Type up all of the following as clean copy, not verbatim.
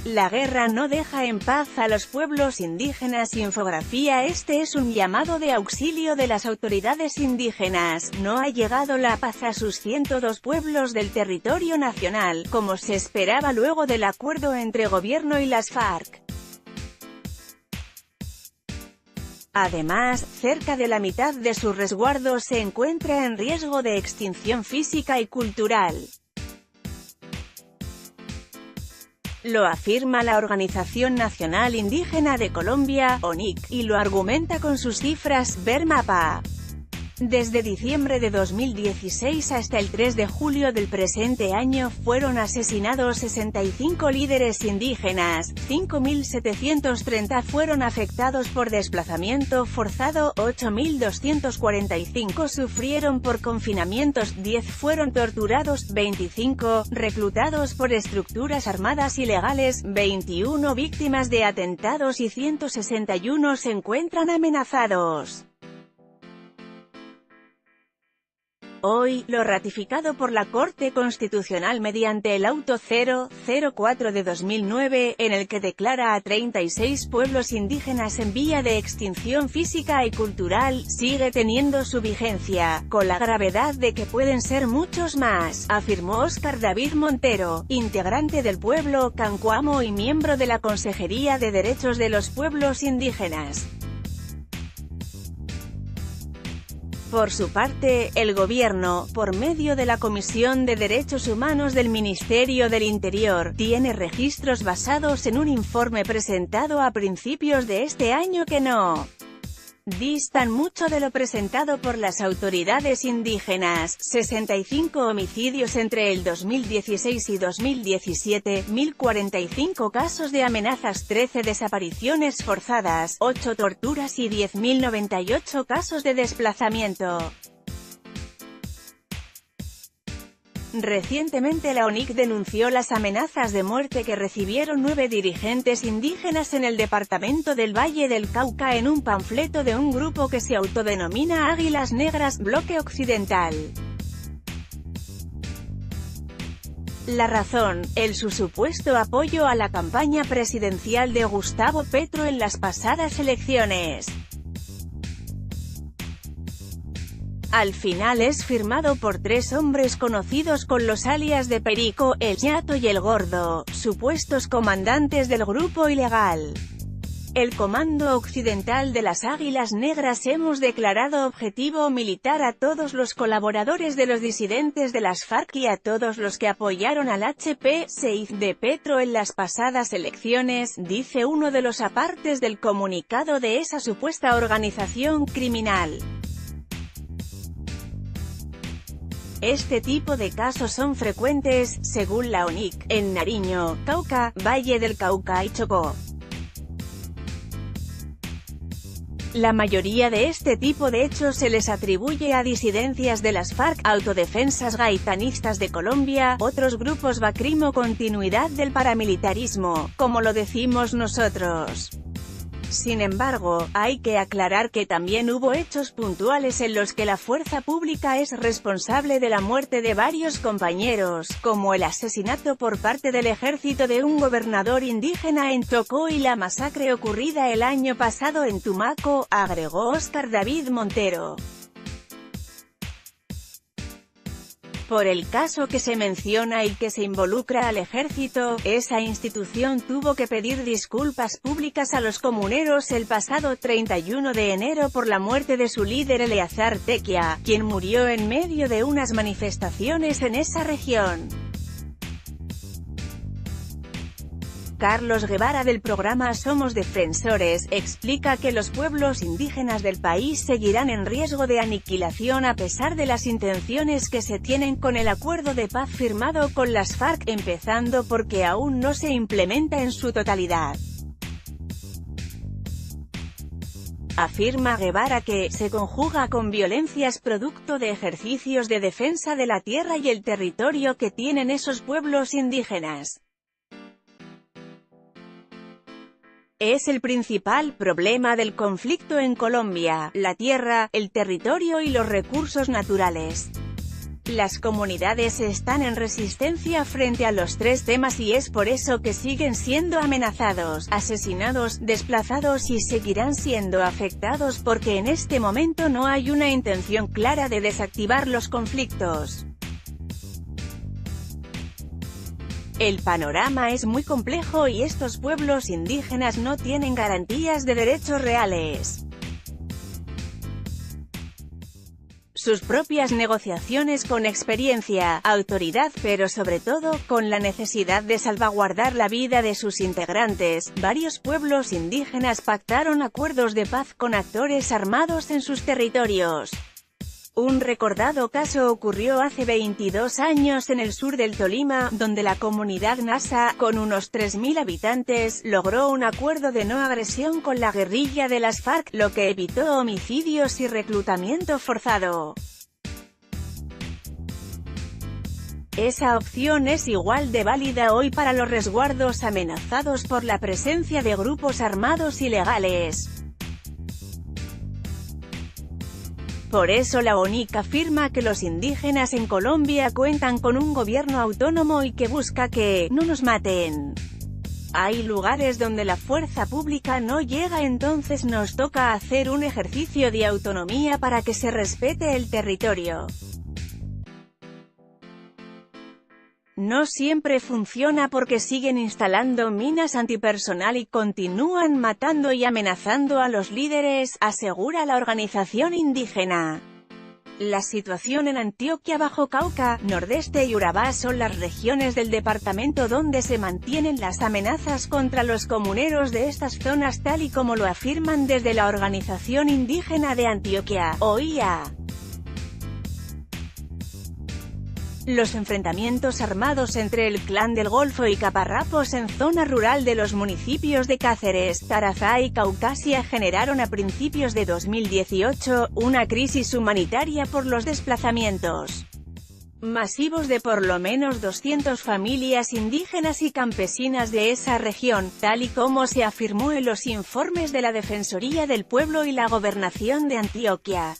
La guerra no deja en paz a los pueblos indígenas. Infografía. Este es un llamado de auxilio de las autoridades indígenas. No ha llegado la paz a sus 102 pueblos del territorio nacional, como se esperaba luego del acuerdo entre gobierno y las FARC. Además, cerca de la mitad de su resguardo se encuentra en riesgo de extinción física y cultural. Lo afirma la Organización Nacional Indígena de Colombia, ONIC, y lo argumenta con sus cifras. Ver mapa. Desde diciembre de 2016 hasta el 3 de julio del presente año fueron asesinados 65 líderes indígenas, 5.730 fueron afectados por desplazamiento forzado, 8.245 sufrieron por confinamientos, 10 fueron torturados, 25, reclutados por estructuras armadas ilegales, 21 víctimas de atentados y 161 se encuentran amenazados. Hoy, lo ratificado por la Corte Constitucional mediante el Auto 004 de 2009, en el que declara a 36 pueblos indígenas en vía de extinción física y cultural, sigue teniendo su vigencia, con la gravedad de que pueden ser muchos más, afirmó Óscar David Montero, integrante del pueblo Cancuamo y miembro de la Consejería de Derechos de los Pueblos Indígenas. Por su parte, el gobierno, por medio de la Comisión de Derechos Humanos del Ministerio del Interior, tiene registros basados en un informe presentado a principios de este año que no distan mucho de lo presentado por las autoridades indígenas. 65 homicidios entre el 2016 y 2017, 1.045 casos de amenazas, 13 desapariciones forzadas, 8 torturas y 10.098 casos de desplazamiento. Recientemente la ONIC denunció las amenazas de muerte que recibieron 9 dirigentes indígenas en el departamento del Valle del Cauca en un panfleto de un grupo que se autodenomina Águilas Negras, Bloque Occidental. La razón, su supuesto apoyo a la campaña presidencial de Gustavo Petro en las pasadas elecciones. Al final es firmado por 3 hombres conocidos con los alias de Perico, el Ñato y el Gordo, supuestos comandantes del grupo ilegal. El Comando Occidental de las Águilas Negras hemos declarado objetivo militar a todos los colaboradores de los disidentes de las FARC y a todos los que apoyaron al HP-6 de Petro en las pasadas elecciones, dice uno de los apartes del comunicado de esa supuesta organización criminal. Este tipo de casos son frecuentes, según la ONIC, en Nariño, Cauca, Valle del Cauca y Chocó. La mayoría de este tipo de hechos se les atribuye a disidencias de las FARC, Autodefensas Gaitanistas de Colombia, otros grupos Bacrimo, continuidad del paramilitarismo, como lo decimos nosotros. Sin embargo, hay que aclarar que también hubo hechos puntuales en los que la fuerza pública es responsable de la muerte de varios compañeros, como el asesinato por parte del ejército de un gobernador indígena en Chocó y la masacre ocurrida el año pasado en Tumaco, agregó Óscar David Montero. Por el caso que se menciona y que se involucra al ejército, esa institución tuvo que pedir disculpas públicas a los comuneros el pasado 31 de enero por la muerte de su líder Eleazar Tequia, quien murió en medio de unas manifestaciones en esa región. Carlos Guevara del programa Somos Defensores, explica que los pueblos indígenas del país seguirán en riesgo de aniquilación a pesar de las intenciones que se tienen con el acuerdo de paz firmado con las FARC, empezando porque aún no se implementa en su totalidad. Afirma Guevara que se conjuga con violencias producto de ejercicios de defensa de la tierra y el territorio que tienen esos pueblos indígenas. Es el principal problema del conflicto en Colombia, la tierra, el territorio y los recursos naturales. Las comunidades están en resistencia frente a los tres temas y es por eso que siguen siendo amenazados, asesinados, desplazados y seguirán siendo afectados porque en este momento no hay una intención clara de desactivar los conflictos. El panorama es muy complejo y estos pueblos indígenas no tienen garantías de derechos reales. Sus propias negociaciones con experiencia, autoridad, pero sobre todo, con la necesidad de salvaguardar la vida de sus integrantes, varios pueblos indígenas pactaron acuerdos de paz con actores armados en sus territorios. Un recordado caso ocurrió hace 22 años en el sur del Tolima, donde la comunidad Nasa, con unos 3.000 habitantes, logró un acuerdo de no agresión con la guerrilla de las FARC, lo que evitó homicidios y reclutamiento forzado. Esa opción es igual de válida hoy para los resguardos amenazados por la presencia de grupos armados ilegales. Por eso la ONIC afirma que los indígenas en Colombia cuentan con un gobierno autónomo y que busca que no nos maten. Hay lugares donde la fuerza pública no llega, entonces nos toca hacer un ejercicio de autonomía para que se respete el territorio. No siempre funciona porque siguen instalando minas antipersonal y continúan matando y amenazando a los líderes, asegura la organización indígena. La situación en Antioquia, Bajo Cauca, Nordeste y Urabá son las regiones del departamento donde se mantienen las amenazas contra los comuneros de estas zonas, tal y como lo afirman desde la Organización Indígena de Antioquia, OIA. Los enfrentamientos armados entre el Clan del Golfo y Caparrapos en zona rural de los municipios de Cáceres, Tarazá y Caucasia generaron a principios de 2018, una crisis humanitaria por los desplazamientos masivos de por lo menos 200 familias indígenas y campesinas de esa región, tal y como se afirmó en los informes de la Defensoría del Pueblo y la Gobernación de Antioquia.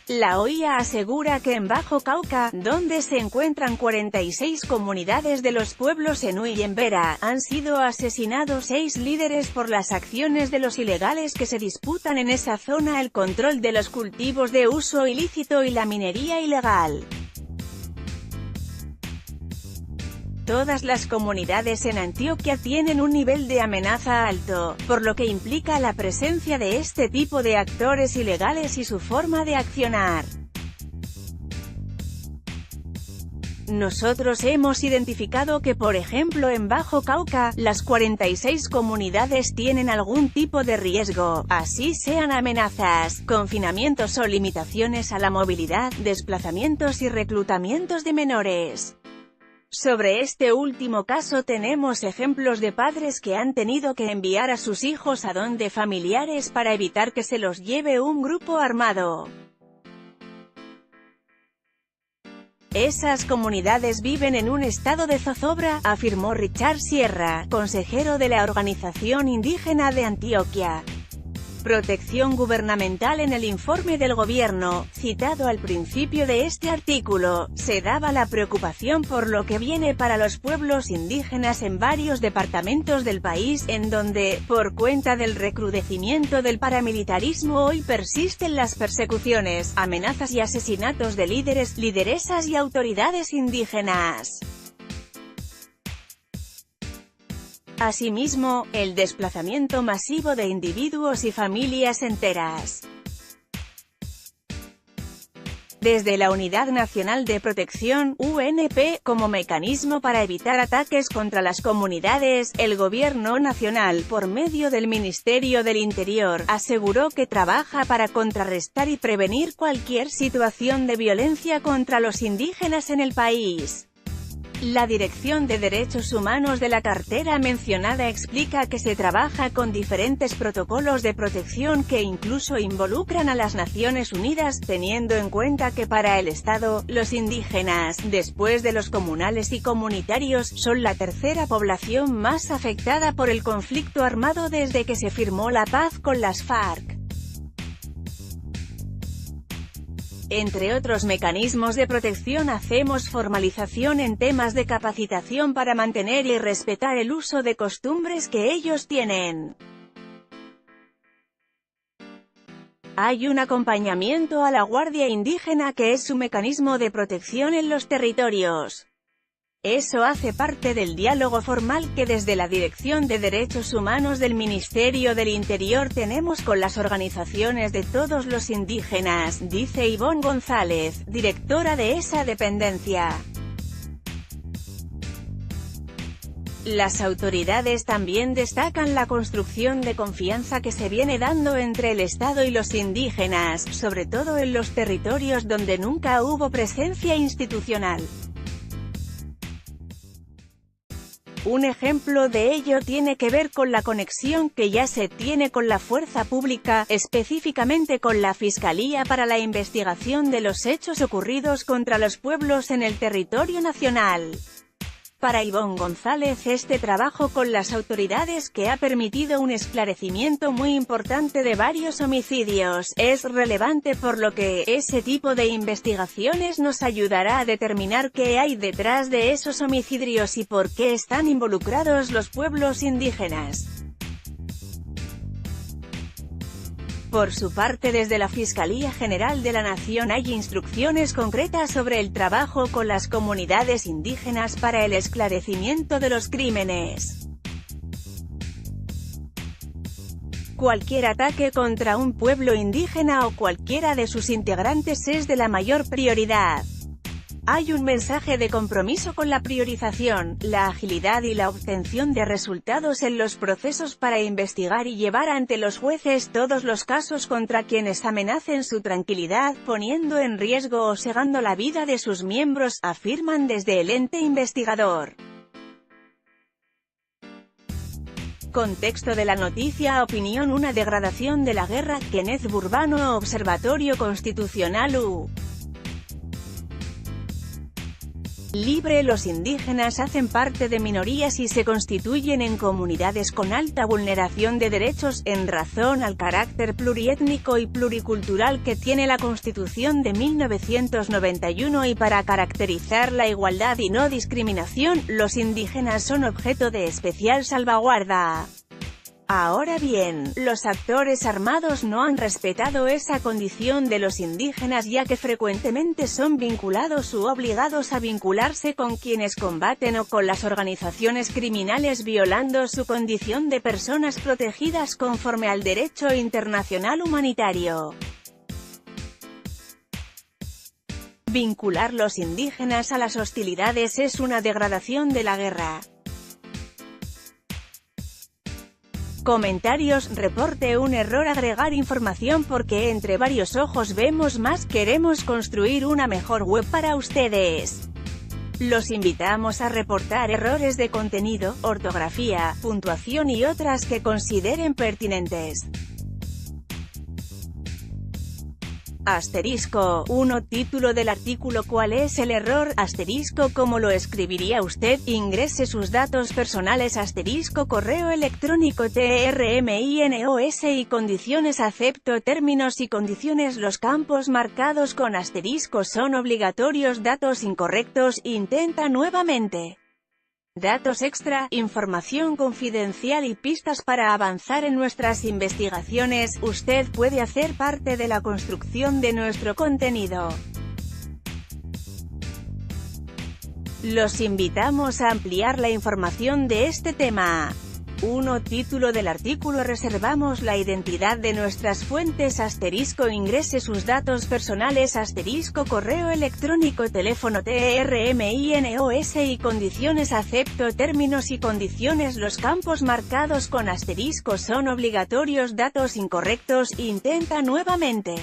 La OIA asegura que en Bajo Cauca, donde se encuentran 46 comunidades de los pueblos Enú y Embera, han sido asesinados 6 líderes por las acciones de los ilegales que se disputan en esa zona el control de los cultivos de uso ilícito y la minería ilegal. Todas las comunidades en Antioquia tienen un nivel de amenaza alto, por lo que implica la presencia de este tipo de actores ilegales y su forma de accionar. Nosotros hemos identificado que, por ejemplo, en Bajo Cauca, las 46 comunidades tienen algún tipo de riesgo, así sean amenazas, confinamientos o limitaciones a la movilidad, desplazamientos y reclutamientos de menores. Sobre este último caso tenemos ejemplos de padres que han tenido que enviar a sus hijos a donde familiares para evitar que se los lleve un grupo armado. Esas comunidades viven en un estado de zozobra, afirmó Richard Sierra, consejero de la Organización Indígena de Antioquia. Protección gubernamental. En el informe del gobierno, citado al principio de este artículo, se daba la preocupación por lo que viene para los pueblos indígenas en varios departamentos del país, en donde, por cuenta del recrudecimiento del paramilitarismo, hoy persisten las persecuciones, amenazas y asesinatos de líderes, lideresas y autoridades indígenas. Asimismo, el desplazamiento masivo de individuos y familias enteras. Desde la Unidad Nacional de Protección, UNP, como mecanismo para evitar ataques contra las comunidades, el Gobierno Nacional, por medio del Ministerio del Interior, aseguró que trabaja para contrarrestar y prevenir cualquier situación de violencia contra los indígenas en el país. La Dirección de Derechos Humanos de la cartera mencionada explica que se trabaja con diferentes protocolos de protección que incluso involucran a las Naciones Unidas, teniendo en cuenta que para el Estado, los indígenas, después de los comunales y comunitarios, son la tercera población más afectada por el conflicto armado desde que se firmó la paz con las FARC. Entre otros mecanismos de protección hacemos formalización en temas de capacitación para mantener y respetar el uso de costumbres que ellos tienen. Hay un acompañamiento a la Guardia Indígena que es su mecanismo de protección en los territorios. Eso hace parte del diálogo formal que desde la Dirección de Derechos Humanos del Ministerio del Interior tenemos con las organizaciones de todos los indígenas, dice Ivonne González, directora de esa dependencia. Las autoridades también destacan la construcción de confianza que se viene dando entre el Estado y los indígenas, sobre todo en los territorios donde nunca hubo presencia institucional. Un ejemplo de ello tiene que ver con la conexión que ya se tiene con la fuerza pública, específicamente con la Fiscalía para la investigación de los hechos ocurridos contra los pueblos en el territorio nacional. Para Ivonne González, este trabajo con las autoridades que ha permitido un esclarecimiento muy importante de varios homicidios, es relevante por lo que, ese tipo de investigaciones nos ayudará a determinar qué hay detrás de esos homicidios y por qué están involucrados los pueblos indígenas. Por su parte, desde la Fiscalía General de la Nación hay instrucciones concretas sobre el trabajo con las comunidades indígenas para el esclarecimiento de los crímenes. Cualquier ataque contra un pueblo indígena o cualquiera de sus integrantes es de la mayor prioridad. Hay un mensaje de compromiso con la priorización, la agilidad y la obtención de resultados en los procesos para investigar y llevar ante los jueces todos los casos contra quienes amenacen su tranquilidad, poniendo en riesgo o segando la vida de sus miembros, afirman desde el ente investigador. Contexto de la noticia. Opinión. Una degradación de la guerra. Kenneth Burbano, Observatorio Constitucional U. Libre. Los indígenas hacen parte de minorías y se constituyen en comunidades con alta vulneración de derechos, en razón al carácter pluriétnico y pluricultural que tiene la Constitución de 1991 y para caracterizar la igualdad y no discriminación, los indígenas son objeto de especial salvaguarda. Ahora bien, los actores armados no han respetado esa condición de los indígenas ya que frecuentemente son vinculados u obligados a vincularse con quienes combaten o con las organizaciones criminales violando su condición de personas protegidas conforme al derecho internacional humanitario. Vincular los indígenas a las hostilidades es una degradación de la guerra. Comentarios. Reporte. Un error. Agregar información porque entre varios ojos vemos más. Queremos construir una mejor web para ustedes. Los invitamos a reportar errores de contenido, ortografía, puntuación y otras que consideren pertinentes. Asterisco 1. Título del artículo. ¿Cuál es el error? Asterisco. ¿Cómo lo escribiría usted? Ingrese sus datos personales. Asterisco. Correo electrónico. TRMINOS y condiciones. Acepto términos y condiciones. Los campos marcados con asterisco son obligatorios. Datos incorrectos. Intenta nuevamente. Datos extra, información confidencial y pistas para avanzar en nuestras investigaciones. Usted puede hacer parte de la construcción de nuestro contenido. Los invitamos a ampliar la información de este tema. 1. Título del artículo. Reservamos la identidad de nuestras fuentes. Asterisco. Ingrese sus datos personales. Asterisco. Correo electrónico. Teléfono. TRMINOS y condiciones. Acepto términos y condiciones. Los campos marcados con asterisco son obligatorios. Datos incorrectos. Intenta nuevamente.